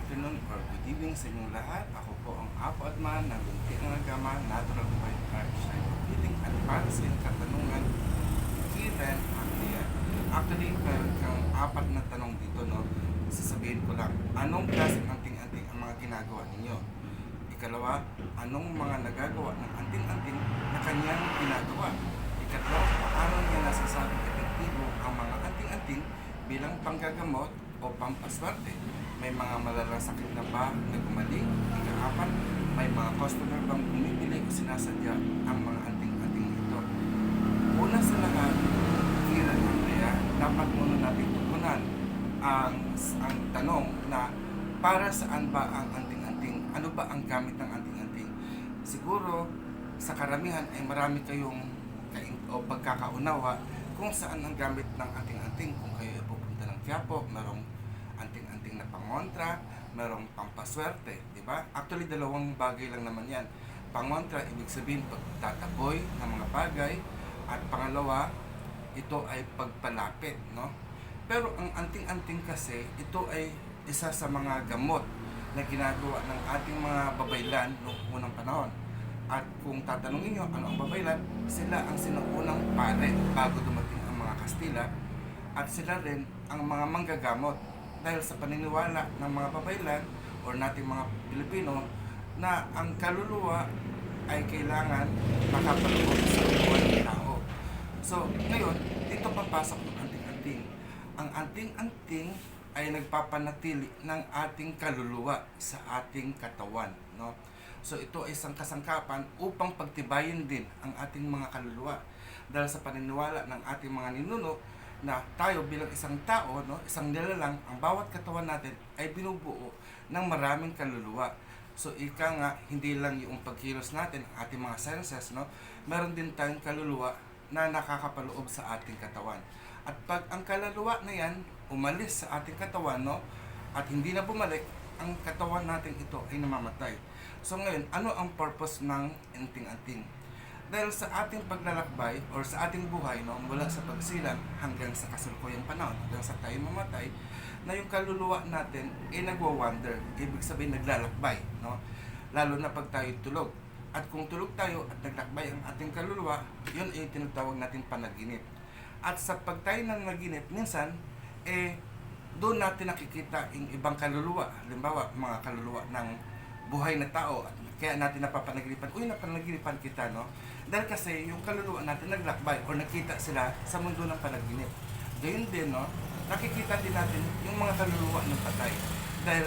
afternoon or good evening sa inyong lahat. Ako po ang Apo Adman ng Lunti ng Agama, Natural White Art Shine Healing at para sa inyong katanungan, given actually, meron kang apat na tanong dito, no? Sasabihin ko lang, anong klaseng anting-anting ang mga ginagawa ninyo? Ikalawa, anong mga nagagawa ng anting-anting na kanyang ginagawa? Ikatlo, paano niya nasasabing epektibo ang mga anting-anting bilang panggagamot o pampaswerte? May mga malalang sakit na ba na gumaling? Ika-apat, may mga customer bang bumibili o sinasadya ang mga anting-anting ito? Una sa lahat, Kira Andrea, dapat muna natin tukunan ang tanong na para saan ba ang anting-anting? Ano ba ang gamit ng anting-anting? Siguro, sa karamihan ay marami kayong pagkakaunawa kung saan ang gamit ng anting-anting. Kung kayo ay pupunta ng Quiapo, merong anting-anting na pangontra, merong pampaswerte, di ba? Actually, dalawang bagay lang naman yan. Pangontra, ibig sabihin pagtataboy ng mga bagay, at pangalawa, ito ay pagpalapit, no? Pero ang anting-anting kasi, ito ay isa sa mga gamot na ginagawa ng ating mga babaylan noong unang panahon. At kung tatanungin nyo, ano ang babaylan? Sila ang sinuunang pare bago dumating ang mga Kastila, at sila rin ang mga manggagamot dahil sa paniniwala ng mga babaylan o nating mga Pilipino na ang kaluluwa ay kailangan makapaloob sa katawan ng tao. So, ngayon, dito papasok ang anting-anting. Ang anting-anting ay nagpapanatili ng ating kaluluwa sa ating katawan, no? So, ito ay isang kasangkapan upang pagtibayin din ang ating mga kaluluwa dahil sa paniniwala ng ating mga ninuno na tayo bilang isang tao, no, isang nilalang, ang bawat katawan natin ay binubuo ng maraming kaluluwa. So, ika nga, hindi lang yung pagkilos natin, ang ating mga senses, no, meron din tayong kaluluwa na nakakapaloob sa ating katawan. At pag ang kaluluwa na yan umalis sa ating katawan, no, at hindi na bumalik, ang katawan natin ito ay namamatay. So ngayon, ano ang purpose ng anting-anting? Dahil sa ating paglalakbay or sa ating buhay, no, mula sa pagsilang hanggang sa kasalukuyang panahon, hanggang sa tayo mamatay, na yung kaluluwa natin ay nagwa-wander, ibig sabihin naglalakbay, no? Lalo na pag tayo tulog. At kung tulog tayo at naglakbay ang ating kaluluwa, yun ay tinatawag natin panaginip. At sa pag tayo ng naginip, minsan, doon natin nakikita yung ibang kaluluwa. Halimbawa, mga kaluluwa ng buhay na tao. At kaya natin napapanaginipan, napanaginipan kita, no? Dahil kasi yung kaluluwa natin naglakbay o nakita sila sa mundo ng panaginip. Gayun din, no? Nakikita din natin yung mga kaluluwa ng patay. Dahil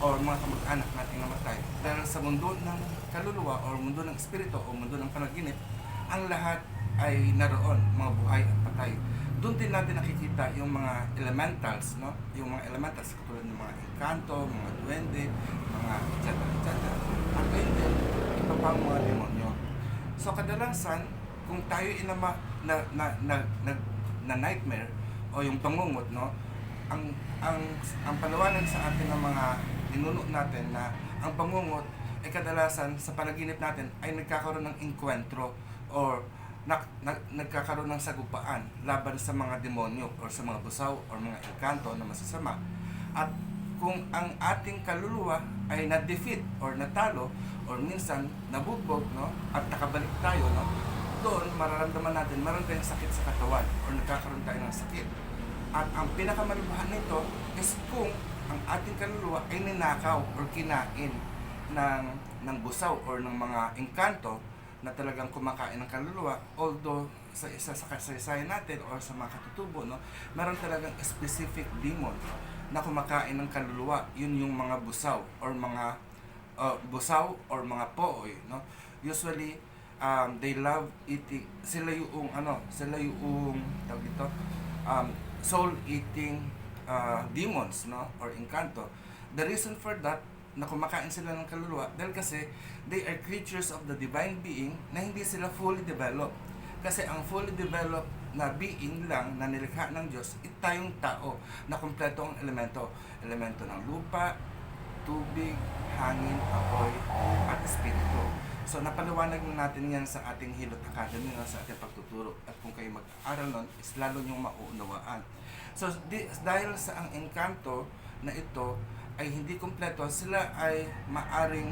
o mga kamag-anak nating namatay. Dahil sa mundo ng kaluluwa o mundo ng espiritu o mundo ng panaginip, ang lahat ay naroon, mga buhay at patay. Doon din natin nakikita yung mga elementals, no? Yung mga elementals katulad ng mga engkanto, mga duwende, mga etc. etc. At ayun din, iba pang mga demonyo. So kadalasan, kung tayo na nightmare o yung pangungot, no? Ang paliwanag sa atin ng mga ninuno natin na ang pangungot ay kadalasan sa panaginip natin ay nagkakaroon ng enkwentro or nagkakaroon ng sagupaan laban sa mga demonyo or sa mga busaw or mga engkanto na masasama. At kung ang ating kaluluwa ay na-defeat or natalo or minsan nabugbog, no, at nakabalik tayo, no, doon mararamdaman natin meron tayong sakit sa katawan or nagkakaroon tayo ng sakit. At ang pinakamalubhan nito is kung ang ating kaluluwa ay ninakaw or kinain ng busaw or ng mga engkanto na talagang kumakain ng kaluluwa. Although sa isa sa kasaysayan natin or sa mga katutubo, no, meron talagang specific demon na kumakain ng kaluluwa. Yun yung mga busaw or mga mga pooy, no. Usually they love eating, sila yung tawag dito, soul eating demons, no, or engkanto. The reason for that na kumakain sila ng kaluluwa dahil kasi they are creatures of the divine being na hindi sila fully developed. Kasi ang fully developed na being lang na nilikha ng Diyos, tayong tao na kumpleto ang elemento ng lupa, tubig, hangin, apoy, at espiritu. So napaliwanag natin yan sa ating Hilot Academy, sa ating pagtuturo, at kung kayo mag-aaral nun is lalo nyong mauunawaan. So dahil sa ang engkanto na ito ay hindi kumpleto, sila ay maaring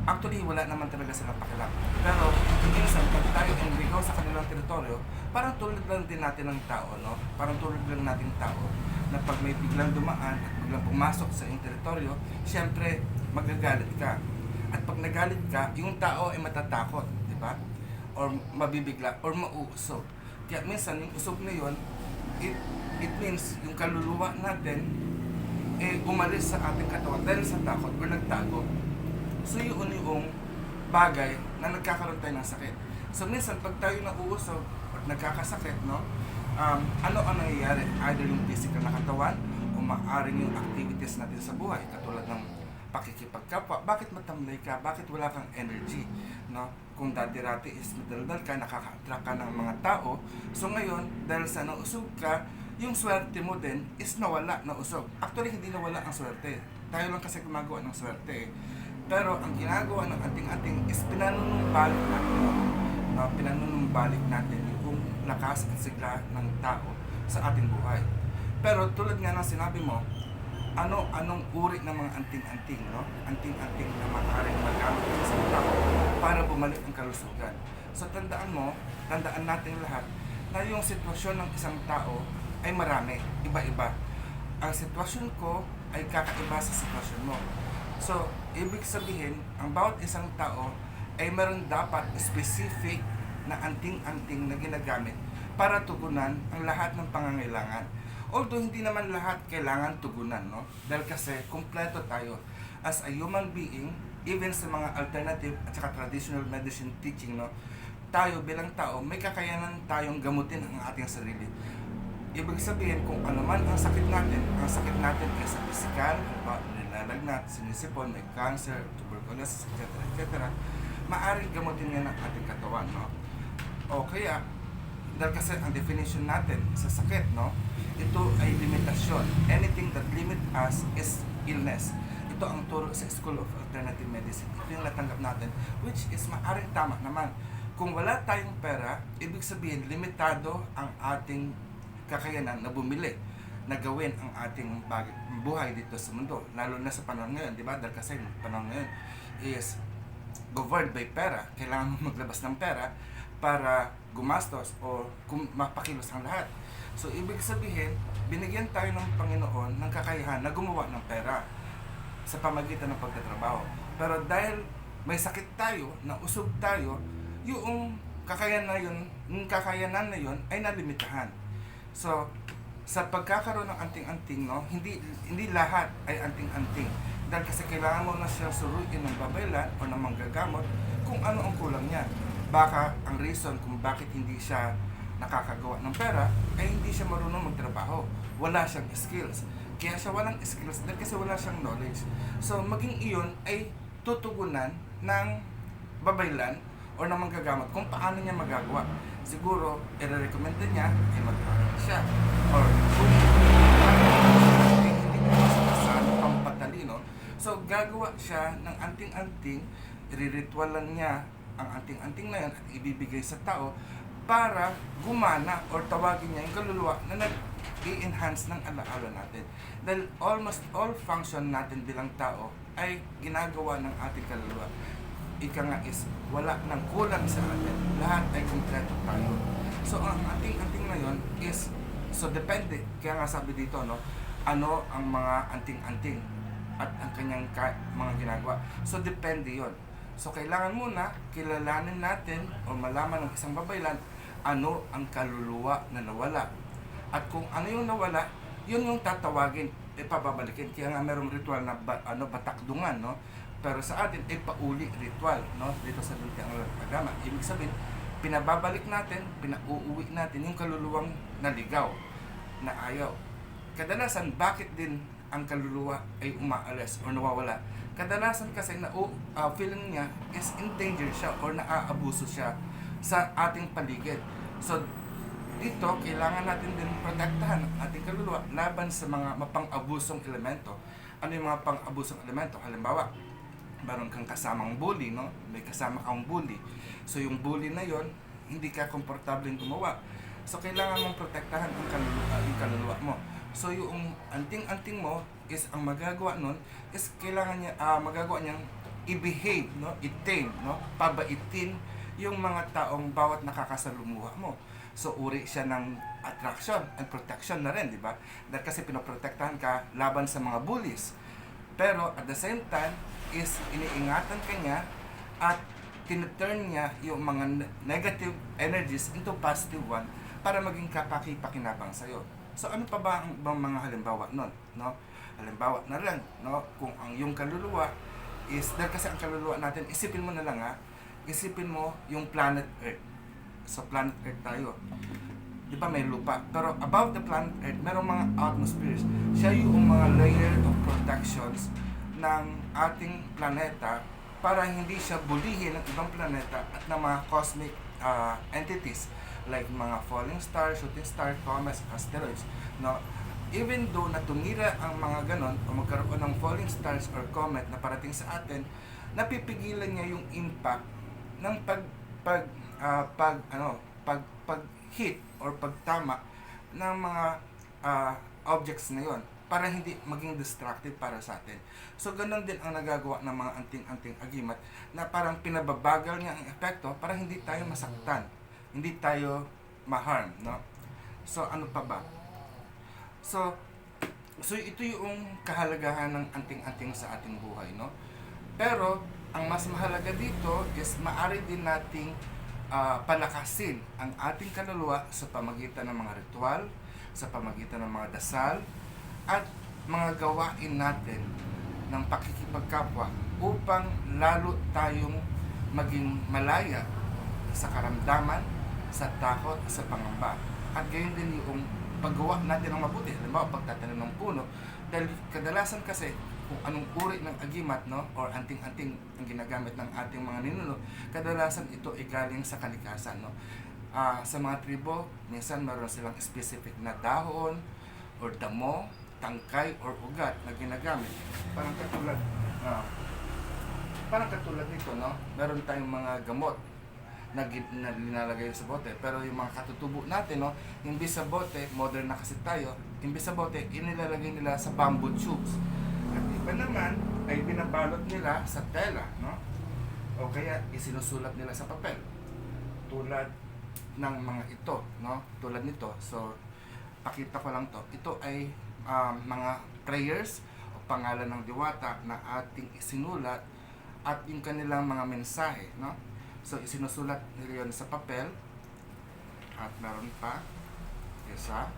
actually wala naman talaga silang pakialam. Pero minsan pag tayo inligaw sa kanilang teritoryo, parang tulad lang din natin ng tao, no? Parang tulad lang nating tao na pag may biglang dumaan at biglang pumasok sa iyong teritoryo, syempre magagalit ka. At pag nagalit ka, yung tao ay matatakot, di ba? Or mabibigla or mauusog. Kaya minsan yung usog na yun, it means yung kaluluwa natin umalis sa ating katawan dahil sa takot or nagtago. So yun yung bagay na nagkakaroon tayo ng sakit. So minsan pag tayo nauusog at nagkakasakit, no, ano ang nangyayari? Either yung physical na katawan o maaaring yung activities natin sa buhay katulad ng pakikipagkapwa. Bakit matamlay ka? Bakit wala kang energy? No? Kung dati-rati is madaldal ka, nakaka-attract ka ng mga tao. So ngayon, dahil sa nausog ka, yung swerte mo din is nawala, nausog. Actually, hindi nawala ang swerte. Tayo lang kasi gumagawa ng swerte. Pero ang ginagawa ng ating-ating is pinanunumbalik natin. Pinanunumbalik natin yung lakas at sigla ng tao sa ating buhay. Pero tulad nga ng sinabi mo, anong uri ng mga anting-anting, no? Anting-anting na maaaring magamit ng isang tao para bumalik ang kalusugan. So tandaan natin lahat na yung sitwasyon ng isang tao ay marami, iba-iba. Ang sitwasyon ko ay kakaiba sa sitwasyon mo. So, ibig sabihin, ang bawat isang tao ay meron dapat specific na anting-anting na ginagamit para tugunan ang lahat ng pangangailangan. Although hindi naman lahat kailangan tugunan, no? Dahil kasi kumpleto tayo as a human being, even sa mga alternative at saka traditional medicine teaching, no? Tayo bilang tao, may kakayanan tayong gamutin ang ating sarili. Ibig sabihin, kung ano man ang sakit natin ay sa physical, nilalagnat, sinisipon, may cancer, tuberculosis, etc. Maaring gamutin yan ng ating katawan, no? O kaya, dahil kasi ang definition natin sa sakit, no? Ito ay limitasyon. Anything that limit us is illness. Ito ang turo sa School of Alternative Medicine. Ito yung natanggap natin, which is maaring tama naman. Kung wala tayong pera, ibig sabihin, limitado ang ating kakayanan na bumili, na gawin ang ating buhay dito sa mundo. Lalo na sa panahon ngayon, di ba? Dahil kasi panahon ngayon is governed by pera. Kailangan mo maglabas ng pera para gumastos o mapakilos ang lahat. So, ibig sabihin, binigyan tayo ng Panginoon ng kakayahan na gumawa ng pera sa pamagitan ng pagtatrabaho. Pero dahil may sakit tayo, nausog tayo, yung kakayanan na yun ay nalimitahan. So, sa pagkakaroon ng anting-anting, no, hindi lahat ay anting-anting. Dahil kasi kailangan mo na siyang suruin ng babaylan o ng manggagamot kung ano ang kulang niya. Baka ang reason kung bakit hindi siya nakakagawa ng pera ay hindi siya marunong magtrabaho. Wala siyang skills. Kaya siya walang skills dahil kasi wala siyang knowledge. So, maging iyon ay tutugunan ng babaylan o ng manggagamot kung paano niya magagawa. Siguro, i-recommend niya ay mag-aral siya. Or kung hindi niya sa pampatalino, so gagawa siya ng anting-anting, i-ritualan niya ang anting-anting na yan at ibibigay sa tao para gumana or tawagin niya yung kaluluwa na nag-i-enhance ng alaala natin. Dahil almost all function natin bilang tao ay ginagawa ng ating kaluluwa. Ika nga is wala nang kulang sa atin. Lahat ay kompleto tayo. So ang anting-anting na yon is, so depende. Kaya nga sabi dito, no, ano ang mga anting-anting at ang kanyang mga ginagawa. So depende yon. So kailangan muna kilalanin natin o malaman ng isang babaylan ano ang kaluluwa na nawala. At kung ano yung nawala, yun yung tatawagin, ipababalikin. Kaya nga merong ritual na batakdungan, no? Pero sa atin, pauli ritual, no? Dito sa Luntiang Agama. Ibig sabihin, pinababalik natin, pinauuwi natin yung kaluluwang naligaw, na ayaw. Kadalasan, bakit din ang kaluluwa ay umaalis o nawawala? Kadalasan kasi na feeling niya is in danger siya or naaabuso siya sa ating paligid. So, dito, kailangan natin din protektahan ang ating kaluluwa laban sa mga mapang-abusong elemento. Ano yung mga pang-abusong elemento? Halimbawa, meron kang kasamang bully, no? May kasama kang bully. So, yung bully na yon hindi ka komportableng gumawa. So, kailangan mong protektahan ang kaluluwa mo. So yung anting-anting mo is ang magagawa nun is kailangan niya magagawa niyang i-behave, no? I-tame, no? Pabaitin yung mga taong bawat nakakasalumuha mo. So uri siya ng attraction and protection na rin, di ba? Dahil kasi pinoprotektahan ka laban sa mga bullies. Pero at the same time is iniingatan ka niya at tinuturn niya yung mga negative energies into positive one para maging kapaki-pakinabang sa'yo. So ano pa ba ang bang mga halimbawa nun, no? Halimbawa na lang, no, kung ang yung kaluluwa is, dahil kasi ang kaluluwa natin, isipin mo na lang isipin mo yung planet Earth. So planet Earth tayo. Di ba may lupa? Pero above the planet Earth, merong mga atmospheres. Siya yung mga layer of protections ng ating planeta para hindi siya bulihin ng ibang planeta at ng mga cosmic entities like mga falling stars, shooting stars, comets, asteroids. No? Even though na tumira ang mga ganon o magkaroon ng falling stars or comet na parating sa atin, napipigilan niya yung impact ng pag hit or pagtama ng mga objects na yon para hindi maging destructive para sa atin. So ganun din ang nagagawa ng mga anting-anting agimat na parang pinababagal niya ang epekto para hindi tayo masaktan, hindi tayo ma-harm, no? So ano pa ba? So ito yung kahalagahan ng anting-anting sa ating buhay, no? Pero ang mas mahalaga dito is maari din nating palakasin ang ating kaluluwa sa pamagitan ng mga ritual, sa pamagitan ng mga dasal, at mga gawain natin ng pakikipagkapwa upang lalo tayong maging malaya sa karamdaman, sa takot, sa pangamba. At gayon din yung paggawa natin ng mabuti. Halimbawa, pagtatanim ng puno. Dahil kadalasan kasi kung anong uri ng agimat, no, or anting-anting ang ginagamit ng ating mga ninuno, kadalasan ito ay galing sa kalikasan, no. Sa mga tribo, minsan meron silang specific na dahon or damo, tangkay or ugat na ginagamit. Parang katulad nito, no. Meron tayong mga gamot na linalagay sa bote, pero yung mga katutubo natin, no, imbis sa bote, modern na kasi tayo, imbis sa bote, inilalagay nila sa bamboo tubes. At iba naman ay binabalot nila sa tela, no? O kaya isinusulat nila sa papel. Tulad ng mga ito, no? Tulad nito. So, pakita ko lang to. Ito ay mga prayers o pangalan ng diwata na ating isinulat at yung kanilang mga mensahe, no? So, isinusulat nila yun sa papel. At meron pa isa.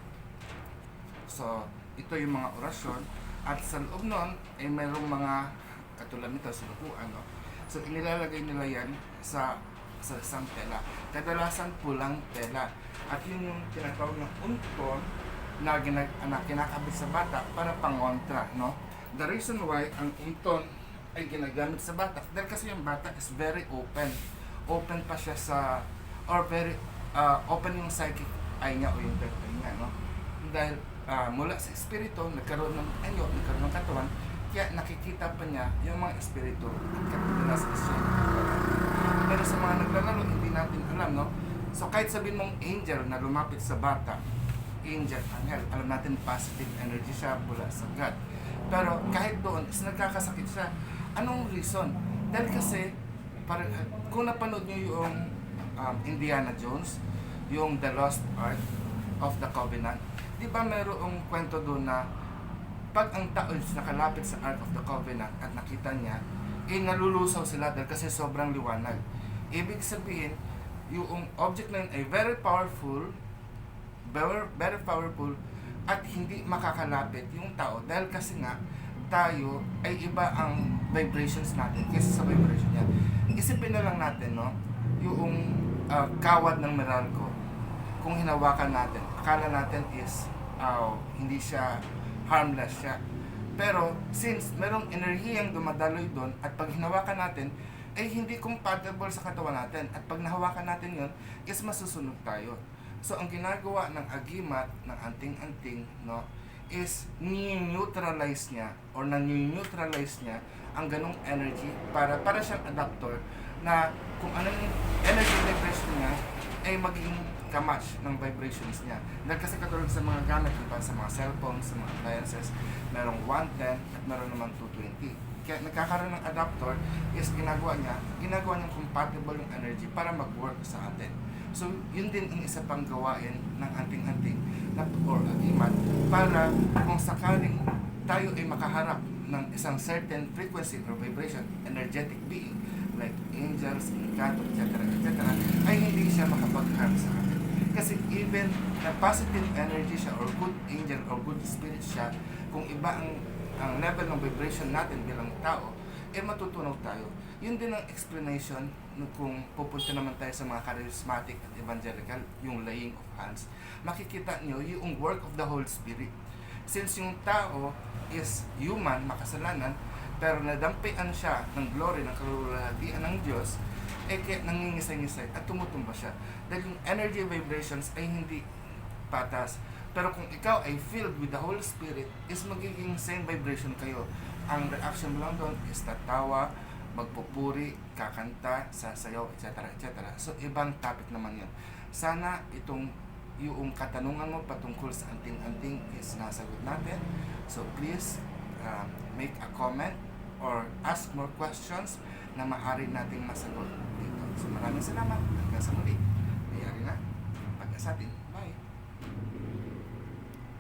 So, ito yung mga orasyon. At sa loob nun, ay mayroong mga katulad nito, sinukuan, no? So, inilalagay nila yan sa isang tela. Kadalasan pulang tela. At yun yung tinatawag ng unton na kinakabit sa bata para pangontra, no? The reason why ang unton ay ginagamit sa bata, dahil kasi yung bata is very open. Open pa siya sa, or very open yung psychic eye niya o yung third eye niya, no? Dahil mula sa espiritu, nagkaroon ng anyo, nagkaroon ng katawan, kaya nakikita pa niya yung mga espiritu at kadalas siya. Pero sa mga naglalaro, hindi natin alam, no? So kahit sabihin mong angel na lumapit sa bata, angel, anghel, alam natin positive energy siya mula sa God. Pero kahit doon, is nagkakasakit siya. Anong reason? Dahil kasi, kung napanood nyo yung Indiana Jones, yung The Lost Ark of the Covenant, di ba mayroong kwento doon na pag ang tao is nakalapit sa Ark of the Covenant at nakita niya, nalulusaw sila dahil kasi sobrang liwanag. Ibig sabihin, yung object na yun ay very powerful at hindi makakalapit yung tao dahil kasi nga tayo ay iba ang vibrations natin kaysa sa vibration niya. Isipin na lang natin, no, yung kawad ng Meralco. Kung hinawakan natin, akala natin is hindi siya harmless siya. Pero since merong enerhiyang dumadaloy doon at pag hinawakan natin ay hindi compatible sa katawan natin at pag nahawakan natin yun is masusunog tayo. So ang ginagawa ng agimat, ng anting-anting, no, is ni-neutralize niya or na-neutralize niya ang ganong energy para siyang adapter na kung anong energy vibration niya ay maging kamatch ng vibrations niya. Dahil kasi katulad sa mga gamit, diba, sa mga cellphones, sa mga appliances, merong 110 at meron naman 220. Kaya nagkakaroon ng adapter is ginagawa niyang compatible yung energy para mag-work sa atin. So, yun din ang isa pang gawain ng anting-anting or agimat para kung sakaling tayo ay makaharap ng isang certain frequency or vibration, energetic being, like angels, incanto, etc., ay hindi siya makapag-harm sa atin. Kasi even na positive energy siya or good angel or good spirit siya, kung iba ang level ng vibration natin bilang tao, matutunaw tayo. Yun din ang explanation kung pupunta naman tayo sa mga charismatic at evangelical, yung laying of hands, makikita nyo yung work of the Holy Spirit. Since yung tao is human, makasalanan, pero nadampian siya ng glory, ng kalulahatian ng Diyos, kaya nangingisay-ngisay at tumutumba siya. Dahil yung energy vibrations ay hindi patas. Pero kung ikaw ay filled with the Holy Spirit, is magiging same vibration kayo. Ang reaction mo lang doon is tatawa, magpupuri, kakanta, sasayaw, etc. So, ibang topic naman yun. Sana yung katanungan mo patungkol sa anting-anting is nasagot natin. So, please make a comment or ask more questions na maaari nating masagot dito. So, maraming salamat. Hanggang sa muli. Mayari na. Pagkasatin. Bye.